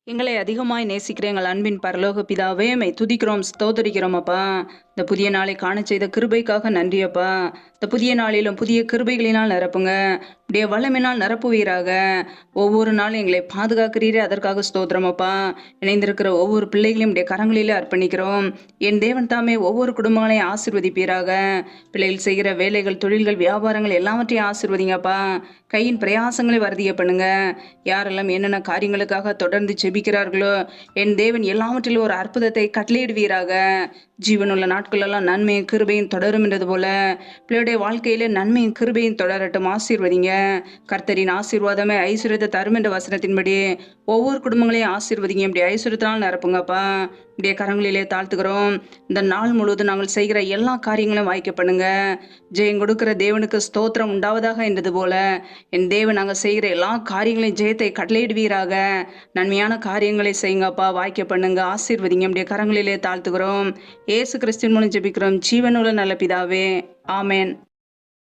எங்களை அதிகமாய் நேசிக்கிற எங்கள் அன்பின் பரலோக பிதாவே மை துதிக்கிறோம் ஸ்தோத்தரிக்கிறோம் அப்பா. இந்த புதிய நாளை காண செய்த கிருபைக்காக நன்றி அப்பா. இந்த புதிய நாளிலும் புதிய கிருபைகளினால் நிரப்புங்க. உடைய வல்லமையினால் நிரப்புவீராக. ஒவ்வொரு நாளும் எங்களை பாதுகாக்கிறீரே, அதற்காக ஸ்தோத்திரம் அப்பா. இணைந்திருக்கிற ஒவ்வொரு பிள்ளைகளையும் உடைய கரங்களிலே அர்ப்பணிக்கிறோம். என் தேவன் தாமே ஒவ்வொரு குடும்பங்களையும் ஆசீர்வதிப்பீராக. பிள்ளைகள் செய்கிற வேலைகள், தொழில்கள், வியாபாரங்கள் எல்லாவற்றையும் ஆசீர்வதிங்கப்பா. கையின் பிரயாசங்களை வருதிய பண்ணுங்க. யாரெல்லாம் என்னென்ன காரியங்களுக்காக தொடர்ந்து ஜெபிக்கிறார்களோ, என் தேவன் எல்லாவற்றிலும் ஒரு அற்புதத்தை கட்டளையிடுவீராக. ஜீவனுள்ள நாட்களெல்லாம் நன்மையும் கிருபையும் தொடரும் என்றது போல பிள்ளையுடைய வாழ்க்கையில நன்மையும் கிருபையும் தொடரட்டும். ஆசீர்வதிங்க. கர்த்தரின் ஆசீர்வாதமே ஐஸ்வர்யத்தை தரும் என்ற வசனத்தின்படி ஒவ்வொரு குடும்பங்களையும் ஆசீர்வதிங்க. இப்படி ஐஸ்வர்யத்தினால் நிரப்புங்கப்பா. இப்படியே கரங்களிலே தாழ்த்துக்கிறோம். இந்த நாள் முழுவதும் நாங்கள் செய்கிற எல்லா காரியங்களும் வாய்க்க பண்ணுங்க. ஜெயம் கொடுக்கிற தேவனுக்கு ஸ்தோத்திரம் உண்டாவதாக என்றது போல என் தேவன் நாங்கள் செய்கிற எல்லா காரியங்களையும் ஜெயத்தை கட்டளையிடுவீராக. நன்மையான காரியங்களை செய்யுங்கப்பா. வாய்க்க பண்ணுங்க. ஆசீர்வதிங்க. இப்படியே கரங்களிலே தாழ்த்துக்கிறோம். இயேசு கிறிஸ்துவின் மூலம் ஜெபிக்கிறோம் ஜீவனுள்ள நல்ல பிதாவே. ஆமேன்.